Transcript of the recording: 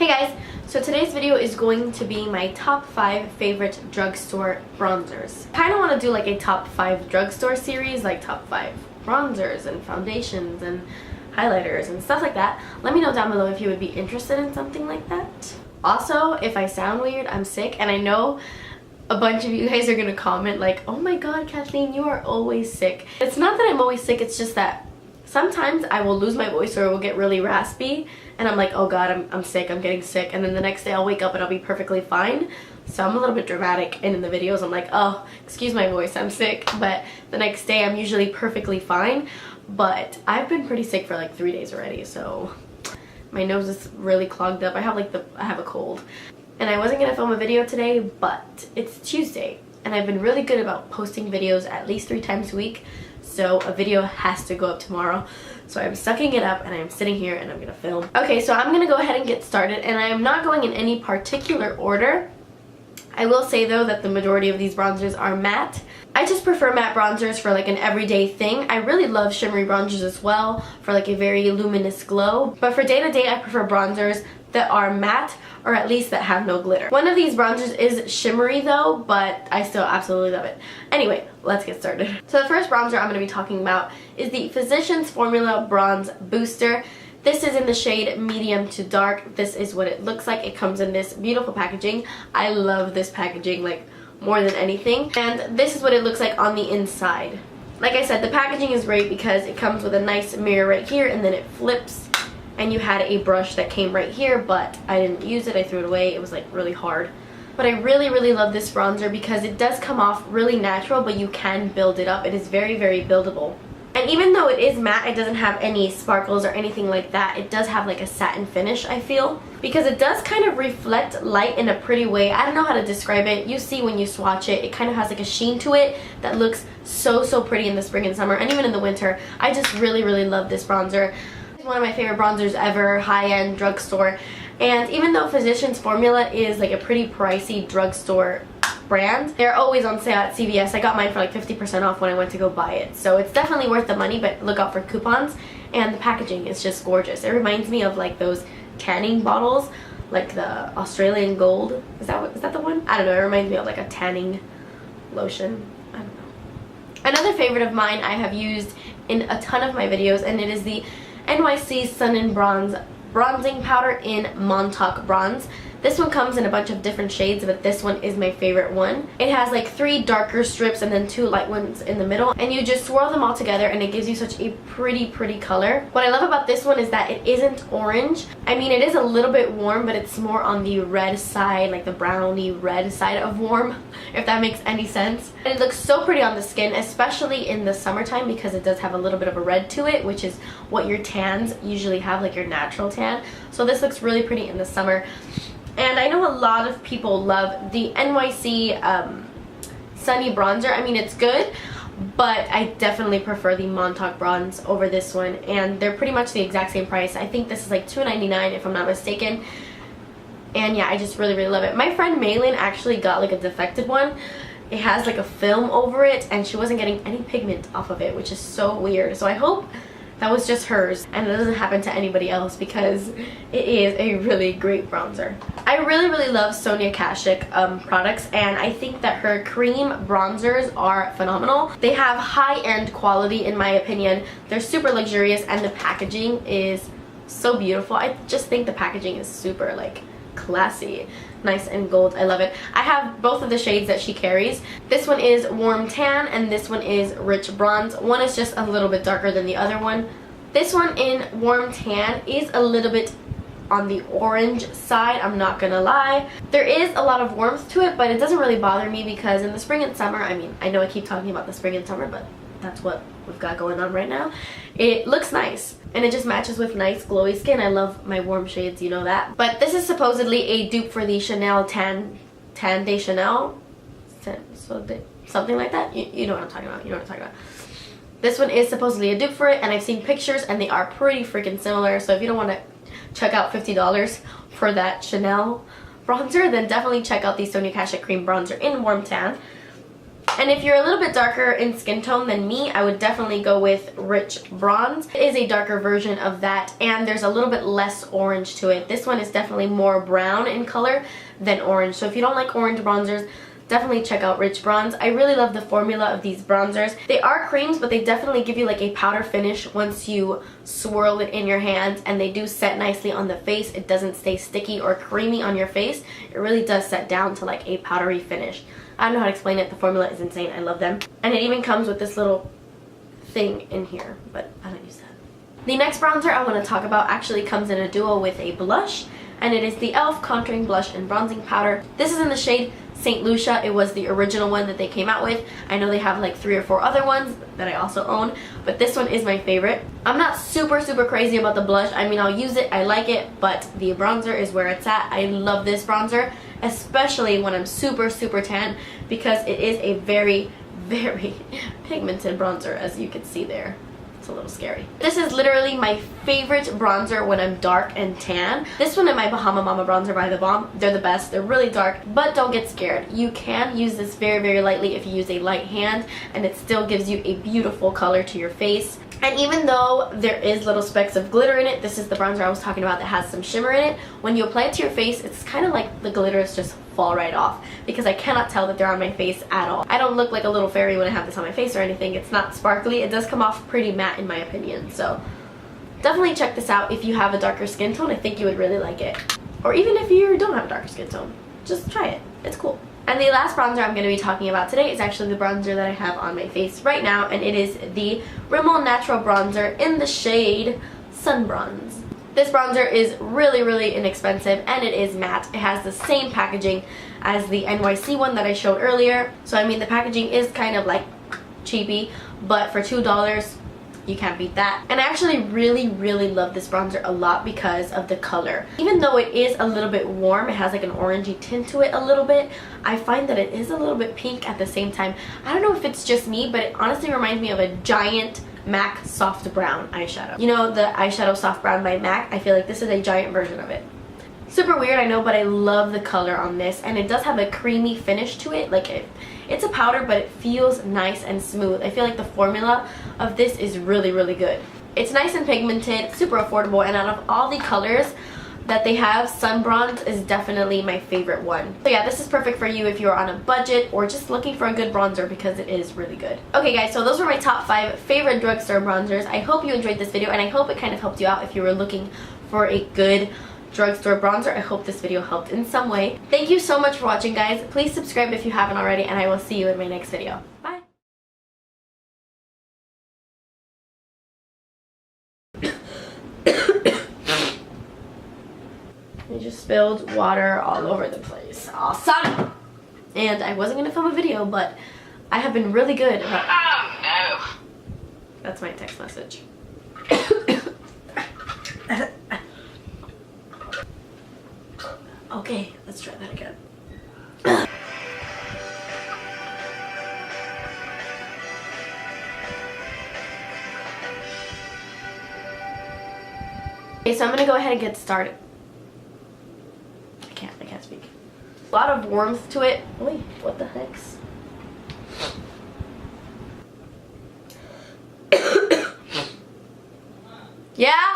Hey guys, so today's video is going to be my top 5 favorite drugstore bronzers. I kind of want to do like a top 5 drugstore series, like top 5 bronzers and foundations and highlighters and stuff like that. Let me know down below if you would be interested in something like that. Also, if I sound weird, I'm sick, and I know a bunch of you guys are gonna comment like, oh my god, Kathleen, you are always sick. It's not that I'm always sick, it's just that sometimes I will lose my voice or it will get really raspy and I'm like, oh god, I'm sick, I'm getting sick, and then the next day I'll wake up and I'll be perfectly fine. So I'm a little bit dramatic, and in the videos I'm like, oh, excuse my voice, I'm sick, but the next day I'm usually perfectly fine. But I've been pretty sick for like 3 days already, so my nose is really clogged up. I have a cold. And I wasn't gonna film a video today, but it's Tuesday and I've been really good about posting videos at least 3 times a week. So a video has to go up tomorrow. So I'm sucking it up and I'm sitting here and I'm gonna film. Okay, so I'm gonna go ahead and get started, and I am not going in any particular order. I will say though that the majority of these bronzers are matte. I just prefer matte bronzers for like an everyday thing. I really love shimmery bronzers as well for like a very luminous glow. But for day to day, I prefer bronzers that are matte, or at least that have no glitter. One of these bronzers is shimmery though, but I still absolutely love it. Anyway, let's get started. So the first bronzer I'm going to be talking about is the Physicians Formula Bronze Booster. This is in the shade medium to dark. This is what it looks like. It comes in this beautiful packaging. I love this packaging like more than anything. And this is what it looks like on the inside. Like I said, the packaging is great because it comes with a nice mirror right here, and then it flips. And you had a brush that came right here, but I didn't use it. I threw it away. It was like really hard. But I really love this bronzer because it does come off really natural, but you can build it up. It is very buildable. And even though it is matte, it doesn't have any sparkles or anything like that. It does have like a satin finish, I feel, because it does kind of reflect light in a pretty way. I don't know how to describe it. You see when you swatch it, it kind of has like a sheen to it that looks so pretty in the spring and summer, and even in the winter. I just really love this bronzer. One of my favorite bronzers ever, high-end drugstore. And even though Physicians Formula is like a pretty pricey drugstore brand, they're always on sale at CVS. I got mine for like 50% off when I went to go buy it, so it's definitely worth the money, but look out for coupons. And the packaging is just gorgeous. It reminds me of like those tanning bottles, like the Australian Gold. Is that the one? I don't know, it reminds me of like a tanning lotion. I don't know. Another favorite of mine I have used in a ton of my videos, and it is the NYC Sun and Bronze Bronzing Powder in Montauk Bronze. This one comes in a bunch of different shades, but this one is my favorite one. It has like 3 darker strips and then 2 light ones in the middle, and you just swirl them all together and it gives you such a pretty color. What I love about this one is that it isn't orange. I mean, it is a little bit warm, but it's more on the red side, like the browny red side of warm, if that makes any sense. And it looks so pretty on the skin, especially in the summertime, because it does have a little bit of a red to it, which is what your tans usually have, like your natural tan. So this looks really pretty in the summer. And I know a lot of people love the NYC Sunny Bronzer. I mean, it's good, but I definitely prefer the Montauk Bronze over this one. And they're pretty much the exact same price. I think this is like $2.99 if I'm not mistaken. And yeah, I just really love it. My friend Maylin actually got like a defective one. It has like a film over it, and she wasn't getting any pigment off of it, which is so weird. So I hope that was just hers and it doesn't happen to anybody else, because it is a really great bronzer. I really love Sonia Kashuk products, and I think that her cream bronzers are phenomenal. They have high-end quality in my opinion. They're super luxurious and the packaging is so beautiful. I just think the packaging is super like classy, nice and gold. I love it. I have both of the shades that she carries. This one is warm tan and this one is rich bronze. One is just a little bit darker than the other one. This one in warm tan is a little bit on the orange side, I'm not gonna lie. There is a lot of warmth to it, but it doesn't really bother me because in the spring and summer, I mean, I know I keep talking about the spring and summer, but that's what we've got going on right now. It looks nice and it just matches with nice glowy skin. I love my warm shades, you know that. But this is supposedly a dupe for the Chanel Tan de Chanel, something like that. You know what I'm talking about. You know what I'm talking about. This one is supposedly a dupe for it, and I've seen pictures and they are pretty freaking similar. So if you don't want to check out $50 for that Chanel bronzer, then definitely check out the Sonia Kashuk Cream Bronzer in Warm Tan. And if you're a little bit darker in skin tone than me, I would definitely go with Rich Bronze. It is a darker version of that, and there's a little bit less orange to it. This one is definitely more brown in color than orange. So if you don't like orange bronzers, definitely check out Rich Bronze. I really love the formula of these bronzers. They are creams, but they definitely give you like a powder finish once you swirl it in your hand, and they do set nicely on the face. It doesn't stay sticky or creamy on your face. It really does set down to like a powdery finish. I don't know how to explain it. The formula is insane. I love them. And it even comes with this little thing in here, but I don't use that. The next bronzer I want to talk about actually comes in a duo with a blush, and it is the e.l.f. Contouring Blush and Bronzing Powder. This is in the shade St. Lucia. It was the original one that they came out with. I know they have like 3 or 4 other ones that I also own, but this one is my favorite. I'm not super crazy about the blush. I mean, I'll use it, I like it, but the bronzer is where it's at. I love this bronzer, especially when I'm super tan, because it is a very pigmented bronzer, as you can see there. It's a little scary. This is literally my favorite bronzer when I'm dark and tan. This one and my Bahama Mama bronzer by The Balm, they're the best. They're really dark, but don't get scared. You can use this very lightly if you use a light hand, and it still gives you a beautiful color to your face. And even though there is little specks of glitter in it, this is the bronzer I was talking about that has some shimmer in it. When you apply it to your face, it's kind of like the glitters just fall right off, because I cannot tell that they're on my face at all. I don't look like a little fairy when I have this on my face or anything. It's not sparkly. It does come off pretty matte in my opinion. So definitely check this out if you have a darker skin tone. I think you would really like it. Or even if you don't have a darker skin tone, just try it. It's cool. And the last bronzer I'm going to be talking about today is actually the bronzer that I have on my face right now, and it is the Rimmel Natural Bronzer in the shade Sun Bronze. This bronzer is really inexpensive, and it is matte. It has the same packaging as the NYC one that I showed earlier. So I mean, the packaging is kind of like cheapy, but for $2, you can't beat that. And I actually really love this bronzer a lot because of the color. Even though it is a little bit warm, it has like an orangey tint to it a little bit, I find that it is a little bit pink at the same time. I don't know if it's just me, but it honestly reminds me of a giant MAC soft brown eyeshadow. You know, the eyeshadow soft brown by MAC? I feel like this is a giant version of it. Super weird, I know, but I love the color on this, and it does have a creamy finish to it. Like it's a powder, but it feels nice and smooth. I feel like the formula of this is really good. It's nice and pigmented, super affordable, and out of all the colors that they have, Sun Bronze is definitely my favorite one. So yeah, this is perfect for you if you're on a budget or just looking for a good bronzer, because it is really good. Okay guys, so those were my top 5 favorite drugstore bronzers. I hope you enjoyed this video, and I hope it kind of helped you out if you were looking for a good drugstore bronzer. I hope this video helped in some way. Thank you so much for watching, guys. Please subscribe if you haven't already, and I will see you in my next video. Bye! I just spilled water all over the place. Awesome! And I wasn't going to film a video, but I have been really good about... Oh, no! That's my text message. Okay, let's try that again. Okay, so I'm gonna go ahead and get started. I can't speak. A lot of warmth to it. Wait, what the heck's? Yeah?